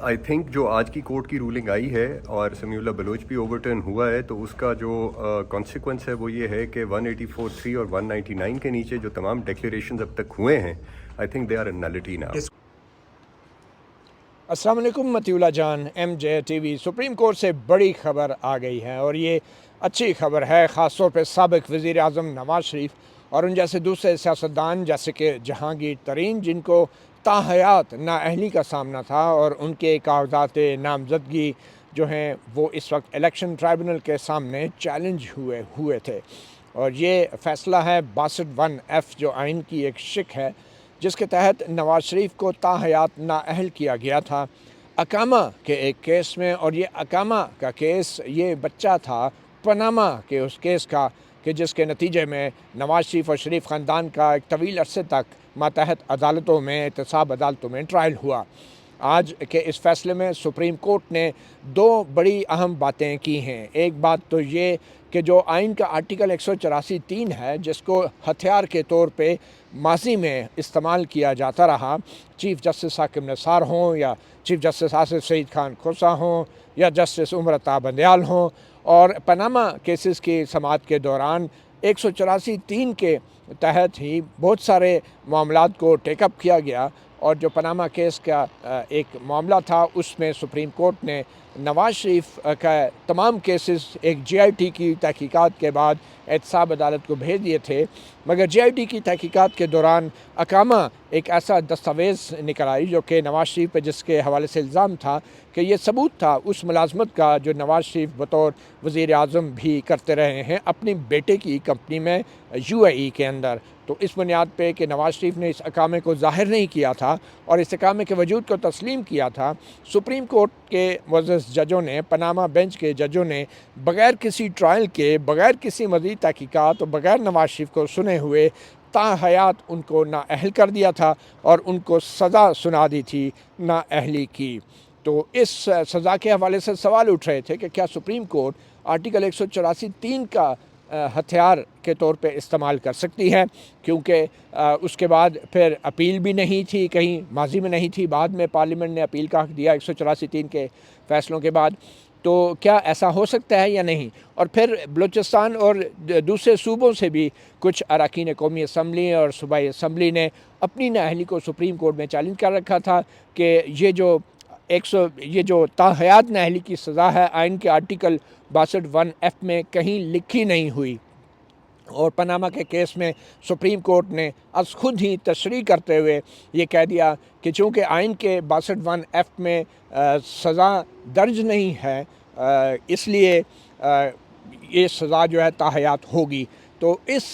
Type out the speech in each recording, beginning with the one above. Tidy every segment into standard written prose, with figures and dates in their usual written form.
I think جو آج کی کورٹ کی رولنگ آئی ہے اور سمیع اللہ بلوچ بھی اوور ٹرن ہوا ہے، تو اس کا جو کانسیکوینس ہے وہ یہ ہے کہ 184(3) اور 199 کے نیچے جو تمام ڈکلیریشنز اب تک ہوئے ہیں، I think they are a nullity now. السلام علیکم، Matiullah Jan, M J T V. Supreme court سے بڑی خبر آ گئی ہے اور یہ اچھی خبر ہے، خاص طور پہ سابق وزیر اعظم نواز شریف اور ان جیسے دوسرے سیاستدان جیسے کہ جہانگیر ترین، جن کو تاحیات نااہلی کا سامنا تھا اور ان کے کاغذات نامزدگی جو ہیں وہ اس وقت الیکشن ٹرائبونل کے سامنے چیلنج ہوئے تھے۔ اور یہ فیصلہ ہے 62(1)(f) جو آئین کی ایک شق ہے، جس کے تحت نواز شریف کو تاحیات نااہل کیا گیا تھا اقامہ کے ایک کیس میں۔ اور یہ اقامہ کا کیس یہ بچہ تھا پاناما کے اس کیس کا کہ جس کے نتیجے میں نواز شریف اور شریف خاندان کا ایک طویل عرصے تک ماتحت عدالتوں میں، احتساب عدالتوں میں ٹرائل ہوا۔ آج کے اس فیصلے میں سپریم کورٹ نے دو بڑی اہم باتیں کی ہیں۔ ایک بات تو یہ کہ جو آئین کا آرٹیکل 184(3) ہے، جس کو ہتھیار کے طور پہ ماضی میں استعمال کیا جاتا رہا، چیف جسٹس حاکم نثار ہوں یا چیف جسٹس آصف سعید خان کھوسہ ہوں یا جسٹس عمر عطا بندیال ہوں، اور پاناما کیسز کی سماعت کے دوران 184(3) کے تحت ہی بہت سارے معاملات کو ٹیک اپ کیا گیا۔ اور جو پاناما کیس کا ایک معاملہ تھا، اس میں سپریم کورٹ نے نواز شریف کا تمام کیسز ایک GIT کی تحقیقات کے بعد احتساب عدالت کو بھیج دیے تھے، مگر GIT کی تحقیقات کے دوران اقامہ ایک ایسا دستاویز نکل آئی جو کہ نواز شریف پہ جس کے حوالے سے الزام تھا کہ یہ ثبوت تھا اس ملازمت کا جو نواز شریف بطور وزیر اعظم بھی کرتے رہے ہیں اپنی بیٹے کی کمپنی میں UAE کے اندر۔ تو اس بنیاد پہ کہ نواز شریف نے اس اقامے کو ظاہر نہیں کیا تھا اور اس اقامے کے وجود کو تسلیم کیا تھا، سپریم کورٹ کے معزز ججوں نے، پاناما بینچ کے ججوں نے بغیر کسی ٹرائل کے، بغیر کسی مزید تحقیقات اور بغیر نواز شریف کو سنے ہوئے تاحیات ان کو نااہل کر دیا تھا اور ان کو سزا سنا دی تھی نااہلی کی۔ تو اس سزا کے حوالے سے سوال اٹھ رہے تھے کہ کیا سپریم کورٹ آرٹیکل 184(3) کا ہتھیار کے طور پہ استعمال کر سکتی ہے، کیونکہ اس کے بعد پھر اپیل بھی نہیں تھی، کہیں ماضی میں نہیں تھی، بعد میں پارلیمنٹ نے اپیل کا حق دیا 184(3) کے فیصلوں کے بعد۔ تو کیا ایسا ہو سکتا ہے یا نہیں؟ اور پھر بلوچستان اور دوسرے صوبوں سے بھی کچھ اراکین قومی اسمبلی اور صوبائی اسمبلی نے اپنی نااہلی کو سپریم کورٹ میں چیلنج کر رکھا تھا کہ یہ جو تاحیات نااہلی کی سزا ہے آئین کے آرٹیکل 62(1)(f) میں کہیں لکھی نہیں ہوئی۔ اور پاناما کے کیس میں سپریم کورٹ نے از خود ہی تشریح کرتے ہوئے یہ کہہ دیا کہ چونکہ آئین کے 62(1)(f) میں سزا درج نہیں ہے، اس لیے یہ سزا جو ہے تاحیات ہوگی۔ تو اس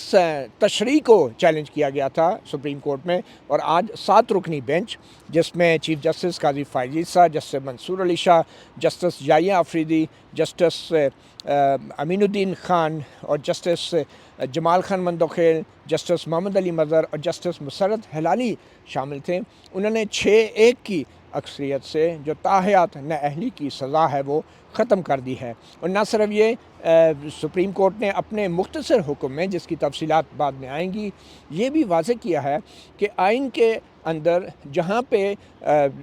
تشریح کو چیلنج کیا گیا تھا سپریم کورٹ میں، اور آج 7 رکنی بینچ جس میں چیف جسٹس قاضی فائز عیسیٰ، جسٹس منصور علی شاہ، جسٹس یحییٰ آفریدی، جسٹس امین الدین خان اور جسٹس جمال خان مندوخیل، جسٹس محمد علی مظہر اور جسٹس مسرت ہلالی شامل تھے۔ انہوں نے 6-1 کی اکثریت سے جو تاحیات نااہلی کی سزا ہے وہ ختم کر دی ہے۔ اور نہ صرف یہ، سپریم کورٹ نے اپنے مختصر حکم میں، جس کی تفصیلات بعد میں آئیں گی، یہ بھی واضح کیا ہے کہ آئین کے اندر جہاں پہ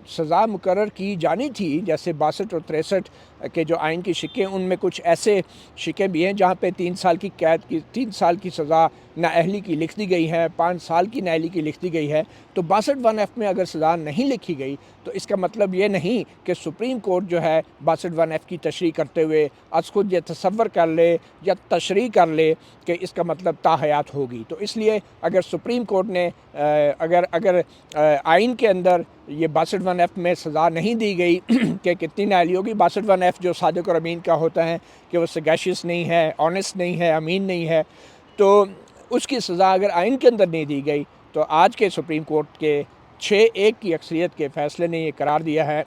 سزا مقرر کی جانی تھی، جیسے 62 اور 63 کے جو آئین کی شقیں، ان میں کچھ ایسے شقیں بھی ہیں جہاں پہ 3 سال کی قید کی، 3 سال کی سزا نااہلی کی لکھ دی گئی ہے، 5 سال کی نااہلی کی لکھ دی گئی ہے۔ تو 62(1)(f) میں اگر سزا نہیں لکھی گئی تو اس کا مطلب یہ نہیں کہ سپریم کورٹ جو ہے 62(1)(f) کی تشریح کرتے ہوئے از خود یہ تصور کر لے یا تشریح کر لے کہ اس کا مطلب تاحیات ہوگی۔ تو اس لیے اگر سپریم کورٹ نے اگر آئین کے اندر یہ 62(1)(f) میں سزا نہیں دی گئی کہ کتنی نااہلی ہوگی، 62(1)(f) جو صادق اور امین کا ہوتا ہے کہ وہ سگیشیس نہیں ہے، آنیسٹ نہیں ہے، امین نہیں ہے، تو اس کی سزا اگر آئین کے اندر نہیں دی گئی تو آج کے سپریم کورٹ کے 6-1 کی اکثریت کے فیصلے نے یہ قرار دیا ہے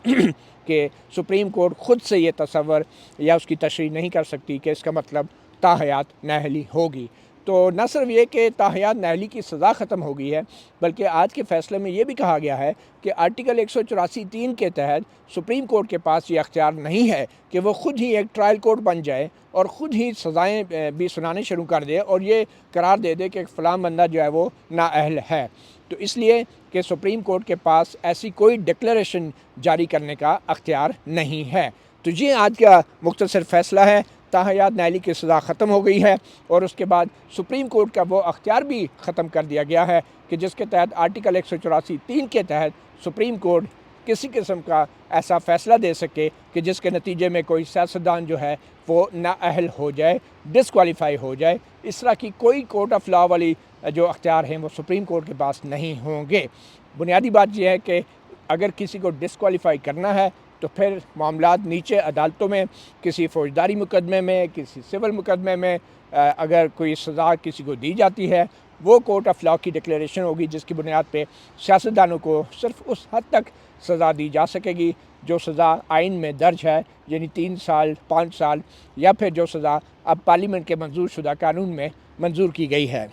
کہ سپریم کورٹ خود سے یہ تصور یا اس کی تشریح نہیں کر سکتی کہ اس کا مطلب تاحیات نااہلی ہوگی۔ تو نہ صرف یہ کہ تاحیات نااہلی کی سزا ختم ہو گئی ہے، بلکہ آج کے فیصلے میں یہ بھی کہا گیا ہے کہ آرٹیکل 184(3) کے تحت سپریم کورٹ کے پاس یہ اختیار نہیں ہے کہ وہ خود ہی ایک ٹرائل کورٹ بن جائے اور خود ہی سزائیں بھی سنانے شروع کر دے اور یہ قرار دے دے کہ فلاں بندہ جو ہے وہ نااہل ہے۔ تو اس لیے کہ سپریم کورٹ کے پاس ایسی کوئی ڈکلیریشن جاری کرنے کا اختیار نہیں ہے۔ تو یہ آج کا مختصر فیصلہ ہے۔ تاحیات نااہلی کی سزا ختم ہو گئی ہے اور اس کے بعد سپریم کورٹ کا وہ اختیار بھی ختم کر دیا گیا ہے کہ جس کے تحت آرٹیکل 184(3) کے تحت سپریم کورٹ کسی قسم کا ایسا فیصلہ دے سکے کہ جس کے نتیجے میں کوئی سیاستدان جو ہے وہ نااہل ہو جائے، ڈسکوالیفائی ہو جائے۔ اس طرح کی کوئی کورٹ آف لا والی جو اختیار ہیں وہ سپریم کورٹ کے پاس نہیں ہوں گے۔ بنیادی بات یہ ہے کہ اگر کسی کو ڈسکوالیفائی کرنا ہے تو پھر معاملات نیچے عدالتوں میں، کسی فوجداری مقدمے میں، کسی سول مقدمے میں اگر کوئی سزا کسی کو دی جاتی ہے، وہ کورٹ آف لا کی ڈکلیریشن ہوگی جس کی بنیاد پہ سیاستدانوں کو صرف اس حد تک سزا دی جا سکے گی جو سزا آئین میں درج ہے، یعنی 3 سال، 5 سال، یا پھر جو سزا اب پارلیمنٹ کے منظور شدہ قانون میں منظور کی گئی ہے۔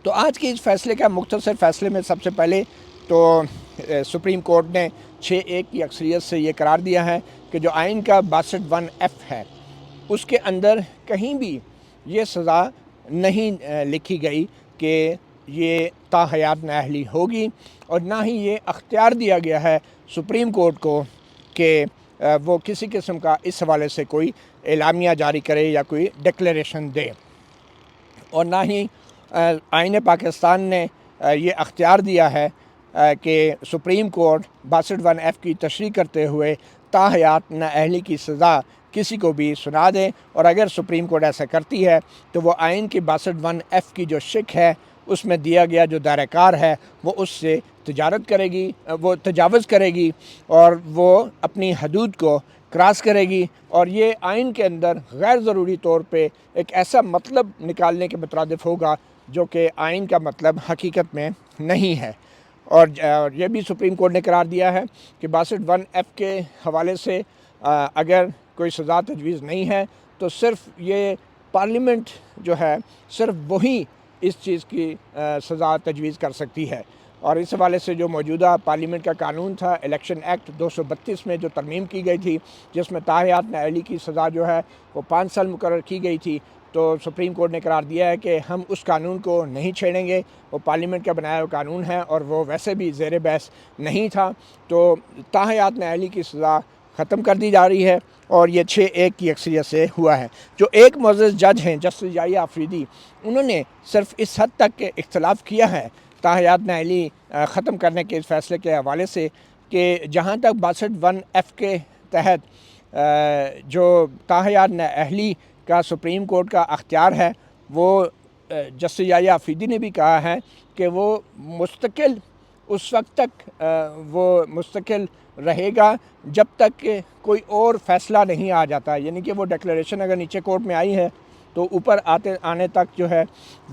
تو آج کے اس فیصلے کا مختصر فیصلے میں سب سے پہلے تو سپریم کورٹ نے 6-1 کی اکثریت سے یہ قرار دیا ہے کہ جو آئین کا 62(1)(f) ہے اس کے اندر کہیں بھی یہ سزا نہیں لکھی گئی کہ یہ تاحیات نااہلی ہوگی، اور نہ ہی یہ اختیار دیا گیا ہے سپریم کورٹ کو کہ وہ کسی قسم کا اس حوالے سے کوئی اعلامیہ جاری کرے یا کوئی ڈکلیریشن دے، اور نہ ہی آئین پاکستان نے یہ اختیار دیا ہے کہ سپریم کورٹ 62(1)(f) کی تشریح کرتے ہوئے تاحیات نااہلی کی سزا کسی کو بھی سنا دے، اور اگر سپریم کورٹ ایسا کرتی ہے تو وہ آئین کی 62(1)(f) کی جو شق ہے اس میں دیا گیا جو دائرہ کار ہے وہ اس سے تجارت کرے گی، وہ تجاوز کرے گی اور وہ اپنی حدود کو کراس کرے گی، اور یہ آئین کے اندر غیر ضروری طور پہ ایک ایسا مطلب نکالنے کے مترادف ہوگا جو کہ آئین کا مطلب حقیقت میں نہیں ہے۔ اور یہ بھی سپریم کورٹ نے قرار دیا ہے کہ 62(1)(f) کے حوالے سے اگر کوئی سزا تجویز نہیں ہے تو صرف یہ پارلیمنٹ جو ہے صرف وہی اس چیز کی سزا تجویز کر سکتی ہے، اور اس حوالے سے جو موجودہ پارلیمنٹ کا قانون تھا الیکشن ایکٹ 232 میں جو ترمیم کی گئی تھی جس میں تاحیات نااہلی کی سزا جو ہے وہ 5 سال مقرر کی گئی تھی، تو سپریم کورٹ نے قرار دیا ہے کہ ہم اس قانون کو نہیں چھیڑیں گے، وہ پارلیمنٹ کا بنایا ہوا قانون ہے اور وہ ویسے بھی زیر بحث نہیں تھا، تو تاحیات نااہلی کی سزا ختم کر دی جا رہی ہے، اور یہ 6-1 کی اکثریت سے ہوا ہے۔ جو ایک معزز جج ہیں جسٹس یحییٰ آفریدی، انہوں نے صرف اس حد تک کہ اختلاف کیا ہے تاحیات نااہلی ختم کرنے کے اس فیصلے کے حوالے سے کہ جہاں تک 62(1)(f) کے تحت جو تاحیات نااہلی کا سپریم کورٹ کا اختیار ہے، وہ جسٹس یحییٰ آفریدی نے بھی کہا ہے کہ وہ مستقل اس وقت تک وہ مستقل رہے گا جب تک کہ کوئی اور فیصلہ نہیں آ جاتا، یعنی کہ وہ ڈکلیریشن اگر نیچے کورٹ میں آئی ہے تو اوپر آنے تک جو ہے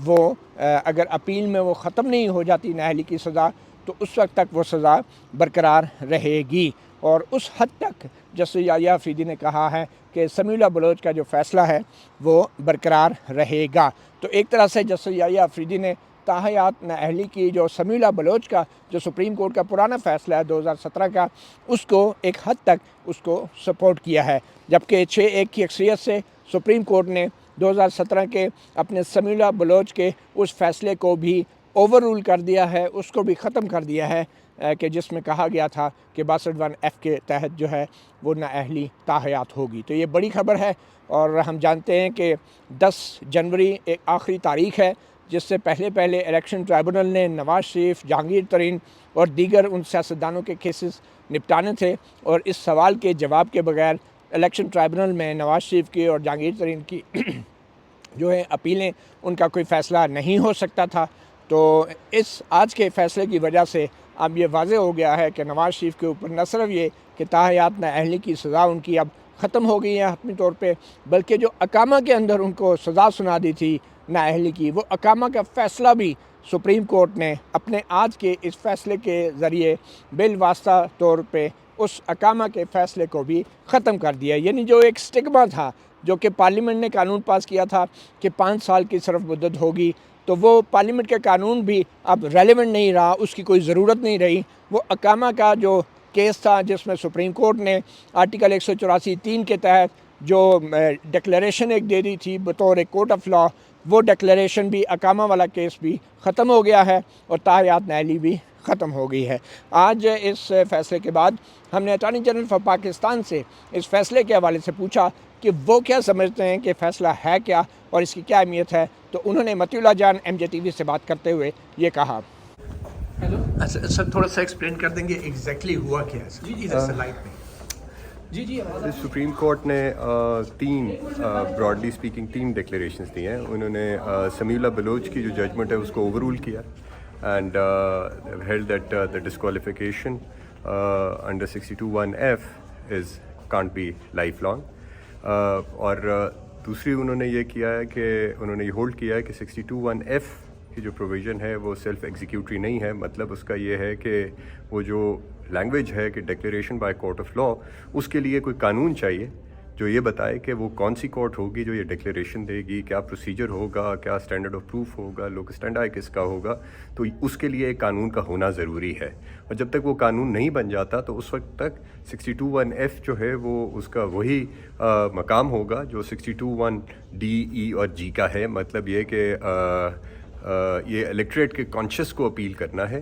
وہ اگر اپیل میں وہ ختم نہیں ہو جاتی نااہلی کی سزا تو اس وقت تک وہ سزا برقرار رہے گی، اور اس حد تک جسٹس یحییٰ آفریدی نے کہا ہے کہ سمیع اللہ بلوچ کا جو فیصلہ ہے وہ برقرار رہے گا۔ تو ایک طرح سے جسٹس یحییٰ آفریدی نے تاحیات نااہلی کی جو سمیع اللہ بلوچ کا جو سپریم کورٹ کا پرانا فیصلہ ہے 2017 کا، اس کو ایک حد تک اس کو سپورٹ کیا ہے، جبکہ 6-1 کی اکثریت سے سپریم کورٹ نے 2017 کے اپنے سمیع اللہ بلوچ کے اس فیصلے کو بھی اوور رول کر دیا ہے، اس کو بھی ختم کر دیا ہے کہ جس میں کہا گیا تھا کہ 62(1)(f) کے تحت جو ہے وہ نااہلی تاحیات ہوگی۔ تو یہ بڑی خبر ہے، اور ہم جانتے ہیں کہ 10 جنوری ایک آخری تاریخ ہے جس سے پہلے الیکشن ٹرائبونل نے نواز شریف، جہانگیر ترین اور دیگر ان سیاستدانوں کے کیسز نپٹانے تھے، اور اس سوال کے جواب کے بغیر الیکشن ٹرائبونل میں نواز شریف کی اور جہانگیر ترین کی جو ہے اپیلیں ان کا کوئی فیصلہ نہیں ہو سکتا تھا۔ تو اس آج کے فیصلے کی وجہ سے اب یہ واضح ہو گیا ہے کہ نواز شریف کے اوپر نہ صرف یہ کہ تاحیات نااہلی کی سزا ان کی اب ختم ہو گئی ہے حتمی طور پہ، بلکہ جو اقامہ کے اندر ان کو سزا سنا دی تھی نااہلی کی، وہ اقامہ کا فیصلہ بھی سپریم کورٹ نے اپنے آج کے اس فیصلے کے ذریعے بالواسطہ طور پہ اس اقامہ کے فیصلے کو بھی ختم کر دیا، یعنی جو ایک سٹگما تھا جو کہ پارلیمنٹ نے قانون پاس کیا تھا کہ 5 سال کی صرف مدت ہوگی، تو وہ پارلیمنٹ کا قانون بھی اب ریلیونٹ نہیں رہا، اس کی کوئی ضرورت نہیں رہی۔ وہ اقامہ کا جو کیس تھا جس میں سپریم کورٹ نے آرٹیکل 184(3) کے تحت جو ڈکلیریشن ایک دے دی تھی بطور ایک کورٹ آف لاء، وہ ڈکلیریشن بھی، اقامہ والا کیس بھی ختم ہو گیا ہے اور تاحیات نیلی بھی ختم ہو گئی ہے۔ آج اس فیصلے کے بعد ہم نے اٹارنی جنرل فار پاکستان سے اس فیصلے کے حوالے سے پوچھا کہ وہ کیا سمجھتے ہیں کہ فیصلہ ہے کیا اور اس کی کیا اہمیت ہے، تو انہوں نے مطیع اللہ جان ایم جے ٹی وی سے بات کرتے ہوئے یہ کہا۔ سر تھوڑا سا ایکسپلین کر دیں گے ایگزیکٹلی ہوا کیا ہے؟ جی لائٹ میں سپریم کورٹ نے براڈلی اسپیکنگ 3 ڈکلیریشنز دی ہیں۔ انہوں نے سمیع اللہ بلوچ کی جو ججمنٹ ہے اس کو اوور رول کیا and held that the disqualification under 62(1)(f) can't be life long, اور دوسری انہوں نے یہ کیا ہے کہ انہوں نے یہ ہولڈ کیا ہے کہ 62(1)(f) کی جو پروویژن ہے وہ سیلف ایگزیکیوٹری نہیں ہے۔ مطلب اس کا یہ ہے کہ وہ جو لینگویج ہے کہ declaration by court of law, اس کے لیے کوئی قانون چاہیے جو یہ بتائے کہ وہ کون سی کورٹ ہوگی جو یہ ڈکلیریشن دے گی، کیا پروسیجر ہوگا، کیا اسٹینڈرڈ آف پروف ہوگا، لوکس اسٹینڈائی کس کا ہوگا، تو اس کے لیے ایک قانون کا ہونا ضروری ہے۔ اور جب تک وہ قانون نہیں بن جاتا تو اس وقت تک 62(1)(f) جو ہے وہ اس کا وہی مقام ہوگا جو 62(1)(d) (e) اور (g) کا ہے۔ مطلب یہ کہ یہ الیکٹریٹ کے کانشیس کو اپیل کرنا ہے۔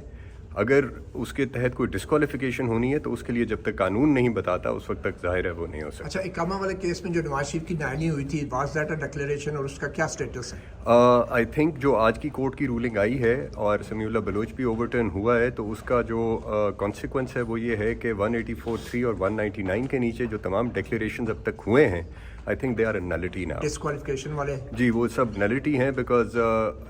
اگر اس کے تحت کوئی ڈسکوالیفیکیشن ہونی ہے تو اس کے لیے جب تک قانون نہیں بتاتا اس وقت تک ظاہر ہے وہ نہیں ہو سکتا۔ اچھا، اقامہ والے کیس میں جو نواز شریف کی نائنی ہوئی تھی، واز دیٹ اے ڈکلیریشن اور اس کا کیا سٹیٹس ہے؟ آئی تھنک جو آج کی کورٹ کی رولنگ آئی ہے اور سمیع اللہ بلوچ بھی اوور ٹرن ہوا ہے، تو اس کا جو کانسیکوینس ہے وہ یہ ہے کہ 184(3) اور 199 کے نیچے جو تمام ڈکلیریشنز اب تک ہوئے ہیں، I think they are a nullity now. Disqualification والے جی وہ سب نلٹی ہیں، بیکاز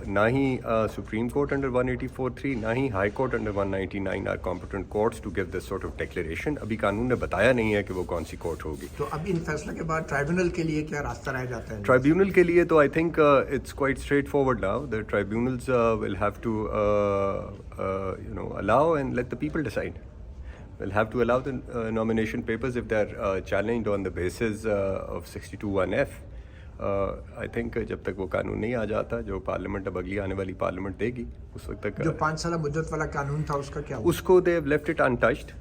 نہ ہی سپریم کورٹ انڈر 184(3) نہ ہی high court under 199 are competent courts to give this sort of declaration. ابھی قانون نے بتایا نہیں ہے کہ وہ کون سی کورٹ ہوگی۔ تو اب ان فیصلے کے بعد ٹرائبیونل کے لیے کیا راستہ رہ جاتا ہے؟ ٹرائبیونل کے لیے تو I think it's quite straightforward now. The tribunals will have to allow and let the people decide. Will have to allow the nomination papers if they are challenged on the basis of 62(1)(f). I think جب تک وہ قانون نہیں آ جاتا جو parliament اب اگلی آنے والی پارلیمنٹ دے گی اس وقت تک جو 5 سالہ مدت والا قانون تھا اس کا کیا ہوا؟ اس کو دے لیفٹ اٹ انٹچڈ۔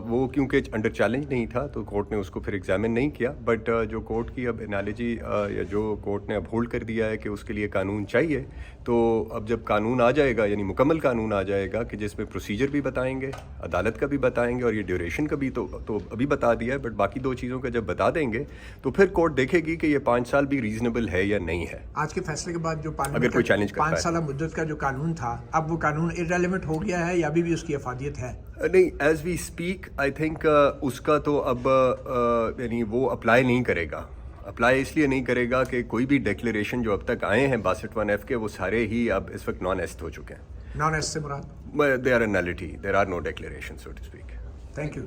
وہ کیونکہ انڈر چیلنج نہیں تھا تو کورٹ نے اس کو پھر ایگزامن نہیں کیا، بٹ جو کورٹ کی اب انالوجی یا جو کورٹ نے اب ہولڈ کر دیا ہے کہ اس کے لیے قانون چاہیے، تو اب جب قانون آ جائے گا، یعنی مکمل قانون آ جائے گا کہ جس میں پروسیجر بھی بتائیں گے، عدالت کا بھی بتائیں گے اور یہ ڈیوریشن کا بھی تو ابھی بتا دیا ہے، بٹ باقی 2 چیزوں کا جب بتا دیں گے تو پھر کورٹ دیکھے گی کہ یہ 5 سال بھی ریزنیبل ہے یا نہیں ہے۔ آج کے فیصلے کے بعد جو اگر کوئی چیلنج کرتا ہے 5 سالہ مدت کا جو قانون تھا، اب وہ قانون ارریلیونٹ ہو گیا ہے یا ابھی بھی اس کی افادیت ہے؟ نہیں، as we speak I think اس کا تو اب یعنی وہ اپلائی نہیں کرے گا۔ اپلائی اس لیے نہیں کرے گا کہ کوئی بھی ڈکلیریشن جو اب تک آئے ہیں 62(1)(f) کے، وہ سارے ہی اب اس وقت نان ایسٹ ہو چکے ہیں۔ نان ایس سے مراد؟ They are a nullity, there are no declaration so to speak. Thank you.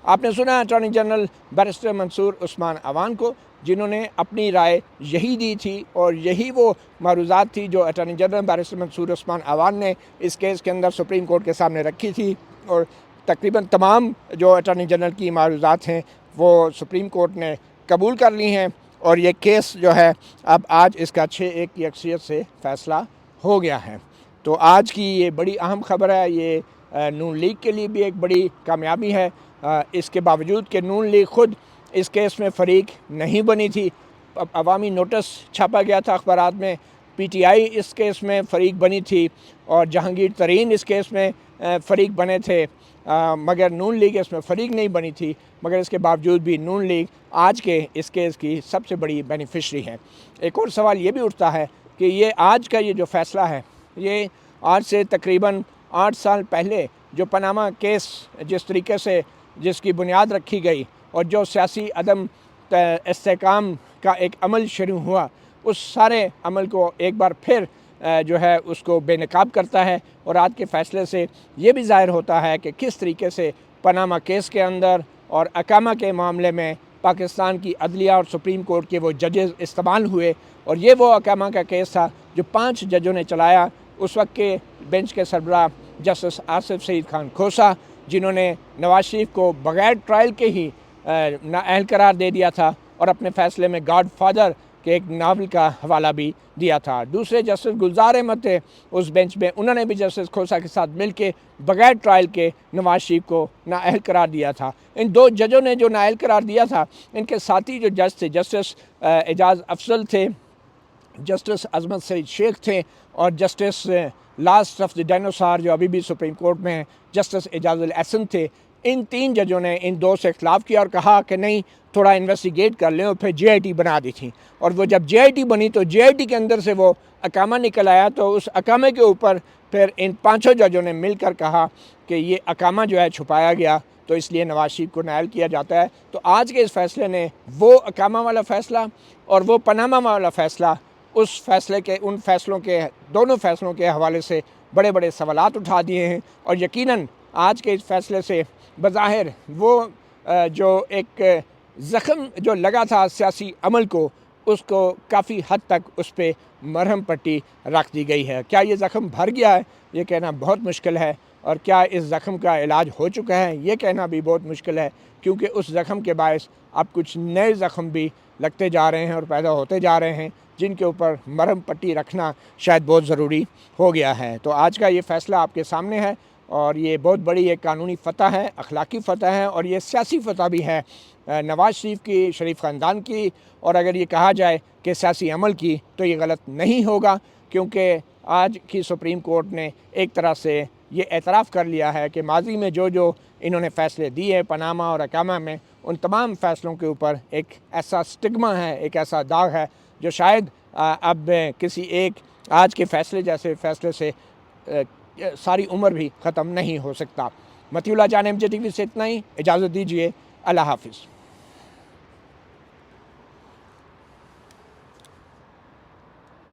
آپ نے سنا attorney general barrister Mansoor Usman Awan کو، جنہوں نے اپنی رائے یہی دی تھی اور یہی وہ معروضات تھی جو attorney general barrister Mansoor Usman Awan نے اس کیس کے اندر سپریم کورٹ کے سامنے رکھی تھی، اور تقریباً تمام جو اٹارنی جنرل کی معروضات ہیں وہ سپریم کورٹ نے قبول کر لی ہیں، اور یہ کیس جو ہے اب آج اس کا 6-1 کی اکثریت سے فیصلہ ہو گیا ہے۔ تو آج کی یہ بڑی اہم خبر ہے، یہ نون لیگ کے لیے بھی ایک بڑی کامیابی ہے، اس کے باوجود کہ نون لیگ خود اس کیس میں فریق نہیں بنی تھی۔ عوامی نوٹس چھاپا گیا تھا اخبارات میں، P T I us case میں فریق بنی تھی اور جہانگیر ترین اس کیس میں فریق بنے تھے، مگر نون لیگ اس میں فریق نہیں بنی تھی، مگر اس کے باوجود بھی نون لیگ آج کے اس کیس کی سب سے بڑی بینیفیشری ہے۔ ایک اور سوال یہ بھی اٹھتا ہے کہ یہ آج کا یہ جو فیصلہ ہے، یہ آج سے تقریباً 8 سال پہلے جو پاناما کیس جس طریقے سے جس کی بنیاد رکھی گئی اور جو سیاسی عدم استحکام کا ایک عمل شروع ہوا، اس سارے عمل کو ایک بار پھر جو ہے اس کو بے نقاب کرتا ہے، اور آج کے فیصلے سے یہ بھی ظاہر ہوتا ہے کہ کس طریقے سے پاناما کیس کے اندر اور اقامہ کے معاملے میں پاکستان کی عدلیہ اور سپریم کورٹ کے وہ ججز استعمال ہوئے، اور یہ وہ اقامہ کا کیس تھا جو 5 ججوں نے چلایا، اس وقت کے بینچ کے سربراہ جسٹس آصف سعید خان کھوسہ، جنہوں نے نواز شریف کو بغیر ٹرائل کے ہی نااہل قرار دے دیا تھا اور اپنے فیصلے میں گاڈ فادر کے ایک ناول کا حوالہ بھی دیا تھا۔ دوسرے جسٹس گلزار احمد تھے اس بینچ میں، انہوں نے بھی جسٹس کھوسا کے ساتھ مل کے بغیر ٹرائل کے نواز شریف کو نااہل قرار دیا تھا۔ ان دو ججوں نے جو نااہل قرار دیا تھا، ان کے ساتھی جو جج تھے، جسٹس اعجاز افضل تھے، جسٹس عظمت سعید شیخ تھے، اور justice last of the dinosaur جو ابھی بھی سپریم کورٹ میں ہیں، جسٹس اعجاز الاحسن تھے۔ ان تین ججوں نے ان دو سے اختلاف کیا اور کہا کہ نہیں، تھوڑا انویسٹیگیٹ کر لیں، اور پھر جے آئی ٹی بنا دی تھی۔ اور وہ جب جے آئی ٹی بنی تو جے آئی ٹی کے اندر سے وہ اقامہ نکل آیا، تو اس اقامے کے اوپر پھر ان پانچوں ججوں نے مل کر کہا کہ یہ اقامہ جو ہے چھپایا گیا، تو اس لیے نواز شریف کو نااہل کیا جاتا ہے۔ تو آج کے اس فیصلے نے وہ اقامہ والا فیصلہ اور وہ پاناما والا فیصلہ، اس فیصلے کے، ان فیصلوں کے، دونوں فیصلوں کے حوالے سے بڑے بڑے سوالات اٹھا دیے ہیں، اور یقیناً آج کے اس فیصلے سے بظاہر وہ جو ایک زخم جو لگا تھا سیاسی عمل کو، اس کو کافی حد تک اس پہ مرہم پٹی رکھ دی گئی ہے۔ کیا یہ زخم بھر گیا ہے؟ یہ کہنا بہت مشکل ہے، اور کیا اس زخم کا علاج ہو چکا ہے؟ یہ کہنا بھی بہت مشکل ہے، کیونکہ اس زخم کے باعث اب کچھ نئے زخم بھی لگتے جا رہے ہیں اور پیدا ہوتے جا رہے ہیں، جن کے اوپر مرہم پٹی رکھنا شاید بہت ضروری ہو گیا ہے۔ تو آج کا یہ فیصلہ آپ کے سامنے ہے، اور یہ بہت بڑی ایک قانونی فتح ہے، اخلاقی فتح ہے، اور یہ سیاسی فتح بھی ہے نواز شریف کی، شریف خاندان کی، اور اگر یہ کہا جائے کہ سیاسی عمل کی، تو یہ غلط نہیں ہوگا، کیونکہ آج کی سپریم کورٹ نے ایک طرح سے یہ اعتراف کر لیا ہے کہ ماضی میں جو انہوں نے فیصلے دیے پاناما اور اقامہ میں، ان تمام فیصلوں کے اوپر ایک ایسا سٹگما ہے، ایک ایسا داغ ہے، جو شاید اب کسی ایک آج کے فیصلے جیسے فیصلے سے ساری عمر بھی ختم نہیں ہو سکتا۔ مطیع اللہ جان، MJ TV سے اتنا ہی، اجازت دیجیے، اللہ حافظ۔